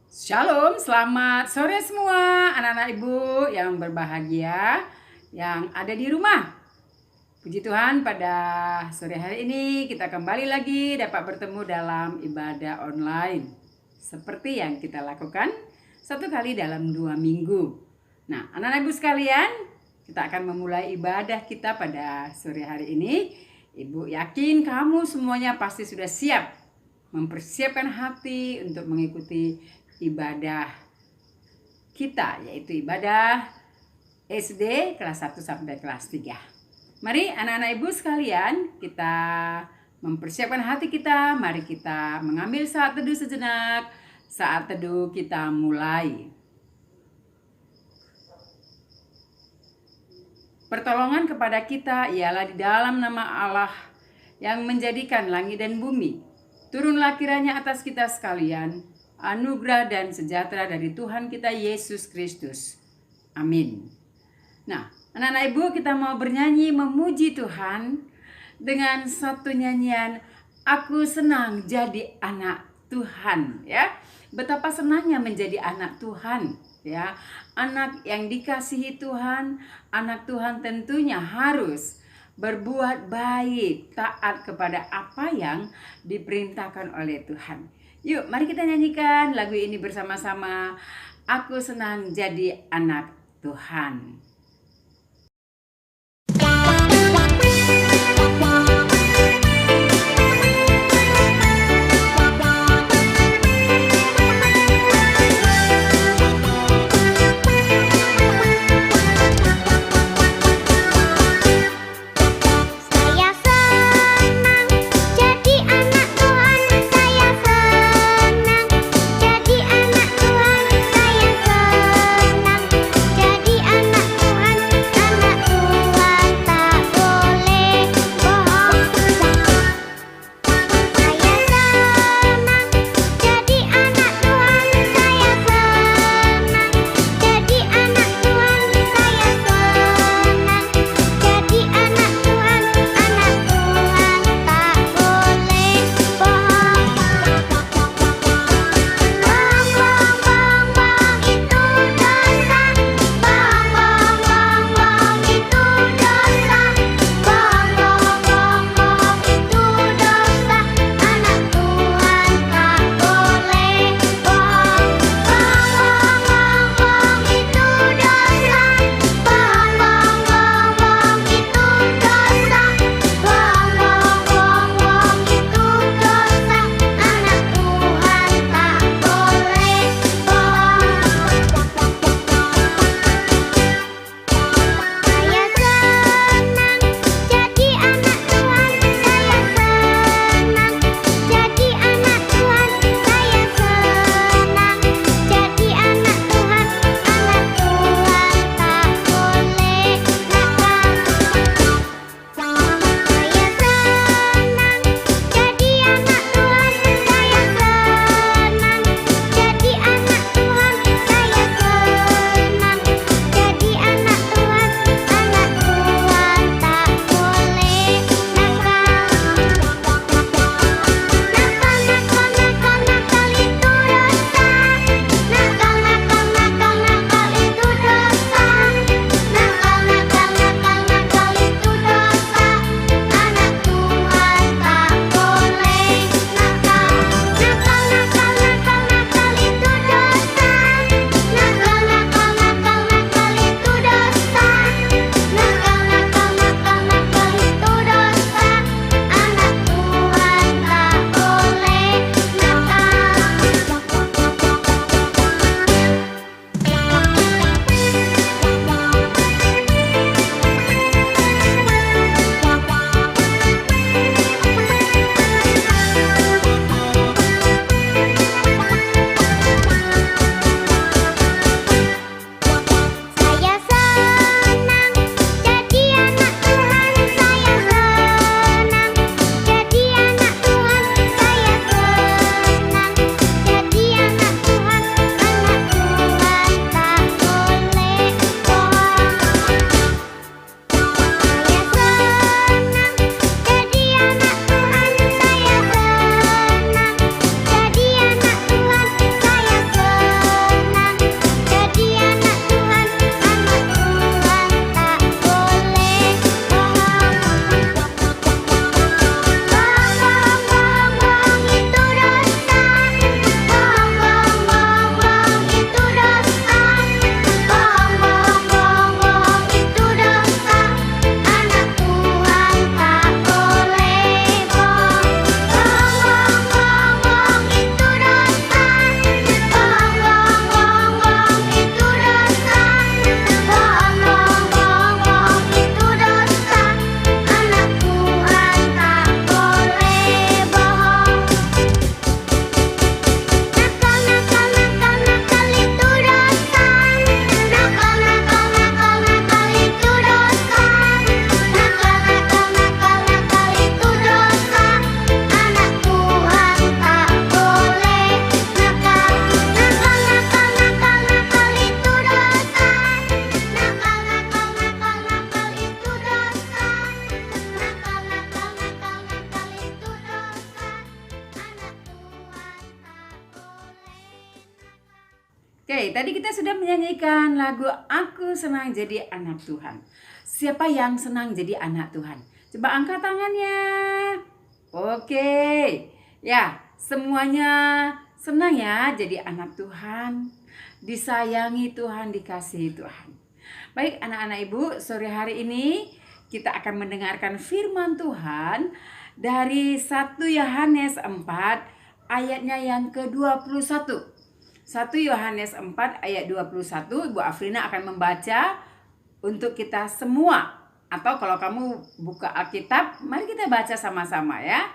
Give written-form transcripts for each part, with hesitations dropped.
Shalom, selamat sore semua anak-anak ibu yang berbahagia yang ada di rumah. Puji Tuhan, pada sore hari ini kita kembali lagi dapat bertemu dalam ibadah online seperti yang kita lakukan satu kali dalam 2 minggu. Nah, anak-anak ibu sekalian, kita akan memulai ibadah kita pada sore hari ini. Ibu yakin kamu semuanya pasti sudah siap mempersiapkan hati untuk mengikuti ibadah kita, yaitu ibadah SD kelas 1 sampai kelas 3. Mari anak-anak ibu sekalian, kita mempersiapkan hati kita. Mari kita mengambil saat teduh sejenak. Saat teduh kita mulai. Pertolongan kepada kita ialah di dalam nama Allah yang menjadikan langit dan bumi. Turunlah kiranya atas kita sekalian anugerah dan sejahtera dari Tuhan kita Yesus Kristus. Amin. Nah, anak-anak ibu, kita mau bernyanyi memuji Tuhan dengan satu nyanyian, Aku Senang Jadi Anak Tuhan, ya. Betapa senangnya menjadi anak Tuhan, ya. Anak yang dikasihi Tuhan, anak Tuhan tentunya harus berbuat baik, taat kepada apa yang diperintahkan oleh Tuhan. Yuk, mari kita nyanyikan lagu ini bersama-sama. Aku senang jadi anak Tuhan. Jadi anak Oke, tadi kita sudah menyanyikan lagu Aku Senang Jadi Anak Tuhan. Siapa yang senang jadi anak Tuhan? Coba angkat tangannya. Oke, ya semuanya senang ya jadi anak Tuhan. Disayangi Tuhan, dikasihi Tuhan. Baik anak-anak ibu, sore hari ini kita akan mendengarkan firman Tuhan dari 1 Yohanes 4 ayatnya yang ke-21. 1 Yohanes 4 ayat 21, Ibu Afrina akan membaca untuk kita semua. Atau kalau kamu buka Alkitab, mari kita baca sama-sama ya.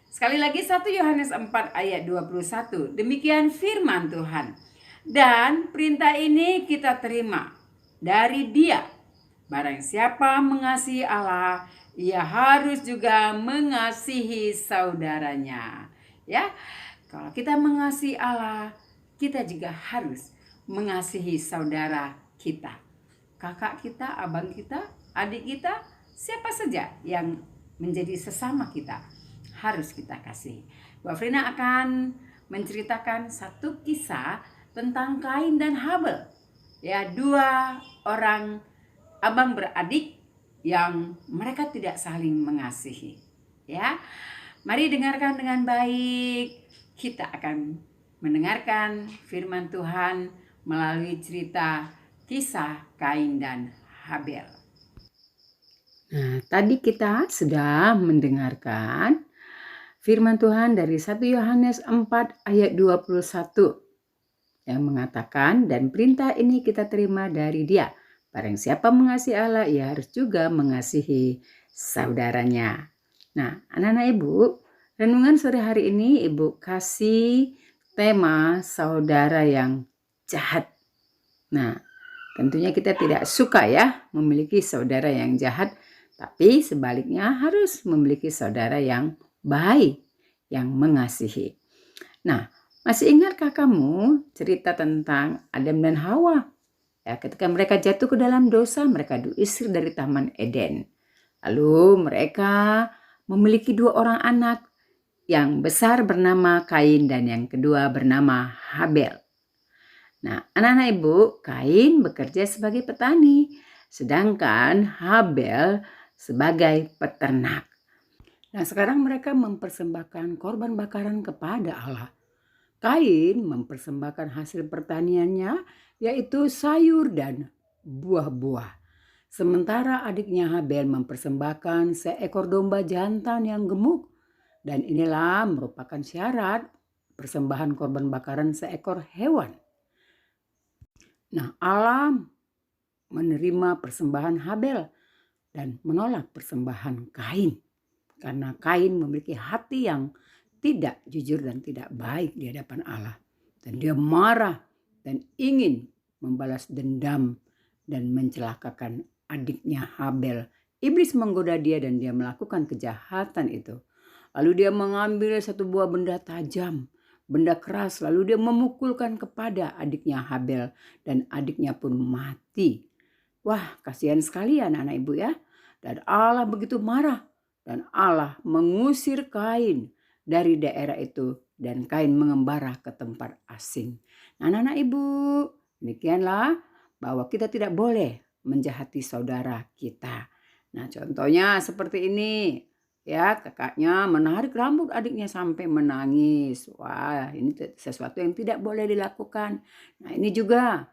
Sekali lagi 1 Yohanes 4 ayat 21. Demikian firman Tuhan. Dan perintah ini kita terima dari Dia. Barang siapa mengasihi Allah, ia harus juga mengasihi saudaranya. Ya. Kalau kita mengasihi Allah, kita juga harus mengasihi saudara kita. Kakak kita, abang kita, adik kita, siapa saja yang menjadi sesama kita harus kita kasih. Bu Afrina akan menceritakan satu kisah tentang Kain dan Habel. Ya, 2 orang abang beradik yang mereka tidak saling mengasihi. Ya. Mari dengarkan dengan baik. Kita akan mendengarkan firman Tuhan melalui cerita kisah Kain dan Habel. Nah, tadi kita sudah mendengarkan firman Tuhan dari 1 Yohanes 4 ayat 21 yang mengatakan, dan perintah ini kita terima dari Dia. Barang siapa mengasihi Allah, ia harus juga mengasihi saudaranya. Nah, anak-anak ibu, renungan sore hari ini ibu kasih tema saudara yang jahat. Nah, tentunya kita tidak suka ya memiliki saudara yang jahat, tapi sebaliknya harus memiliki saudara yang baik, yang mengasihi. Nah, masih ingatkah kamu cerita tentang Adam dan Hawa? Ya, ketika mereka jatuh ke dalam dosa, mereka diusir dari Taman Eden. Lalu mereka memiliki 2 orang anak. Yang besar bernama Kain dan yang kedua bernama Habel. Nah, anak-anak ibu, Kain bekerja sebagai petani, sedangkan Habel sebagai peternak. Nah, sekarang mereka mempersembahkan korban bakaran kepada Allah. Kain mempersembahkan hasil pertaniannya, yaitu sayur dan buah-buah. Sementara adiknya Habel mempersembahkan seekor domba jantan yang gemuk. Dan inilah merupakan syarat persembahan korban bakaran seekor hewan. Nah, Allah menerima persembahan Habel dan menolak persembahan Kain. Karena Kain memiliki hati yang tidak jujur dan tidak baik di hadapan Allah. Dan dia marah dan ingin membalas dendam dan mencelakakan adiknya Habel. Iblis menggoda dia dan dia melakukan kejahatan itu. Lalu dia mengambil satu buah benda tajam, benda keras, lalu dia memukulkan kepada adiknya Habel dan adiknya pun mati. Wah, kasihan sekali anak-anak ibu ya. Dan Allah begitu marah dan Allah mengusir Kain dari daerah itu dan Kain mengembara ke tempat asing. Nah, anak-anak ibu, demikianlah bahwa kita tidak boleh menjahati saudara kita. Nah, contohnya seperti ini. Ya, kakaknya menarik rambut adiknya sampai menangis. Wah, ini sesuatu yang tidak boleh dilakukan. Nah, ini juga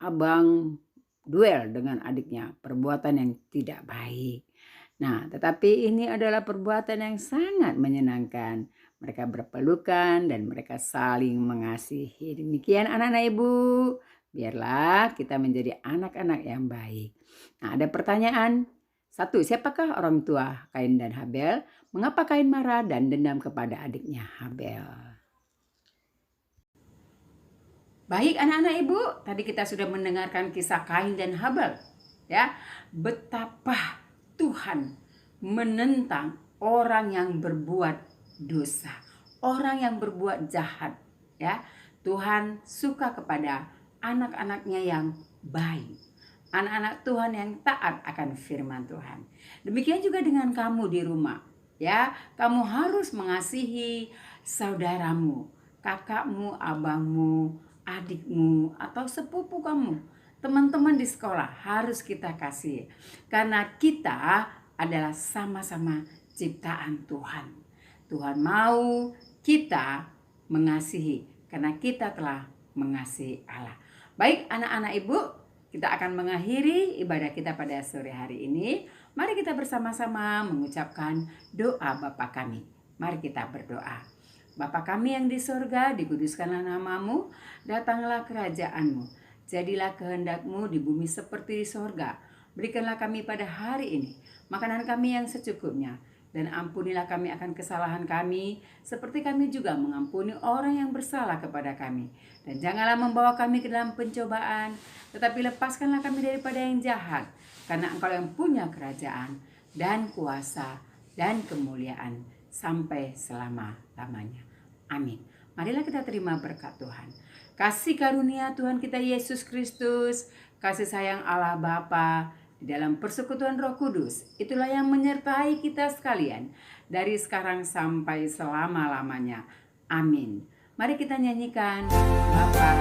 abang duel dengan adiknya, perbuatan yang tidak baik. Nah, tetapi ini adalah perbuatan yang sangat menyenangkan. Mereka berpelukan dan mereka saling mengasihi. Demikian anak-anak ibu, biarlah kita menjadi anak-anak yang baik. Nah, ada pertanyaan. 1. Siapakah orang tua Kain dan Habel? Mengapa Kain marah dan dendam kepada adiknya Habel? Baik anak-anak ibu, tadi kita sudah mendengarkan kisah Kain dan Habel. Ya, betapa Tuhan menentang orang yang berbuat dosa, orang yang berbuat jahat. Ya, Tuhan suka kepada anak-anaknya yang baik. Anak-anak Tuhan yang taat akan firman Tuhan. Demikian juga dengan kamu di rumah. Ya, kamu harus mengasihi saudaramu, kakakmu, abangmu, adikmu atau sepupu kamu, teman-teman di sekolah harus kita kasih. Karena kita adalah sama-sama ciptaan Tuhan. Tuhan mau kita mengasihi karena kita telah mengasihi Allah. Baik anak-anak ibu, kita akan mengakhiri ibadah kita pada sore hari ini. Mari kita bersama-sama mengucapkan doa Bapa kami. Mari kita berdoa. Bapa kami yang di sorga, dikuduskanlah namamu, datanglah kerajaanmu. Jadilah kehendakmu di bumi seperti di sorga. Berikanlah kami pada hari ini makanan kami yang secukupnya. Dan ampunilah kami akan kesalahan kami, seperti kami juga mengampuni orang yang bersalah kepada kami. Dan janganlah membawa kami ke dalam pencobaan, tetapi lepaskanlah kami daripada yang jahat. Karena Engkau yang punya kerajaan dan kuasa dan kemuliaan sampai selama-lamanya. Amin. Marilah kita terima berkat Tuhan. Kasih karunia Tuhan kita Yesus Kristus, kasih sayang Allah Bapa, di dalam persekutuan Roh Kudus, itulah yang menyertai kita sekalian dari sekarang sampai selama-lamanya. Amin. Mari kita nyanyikan Bapa.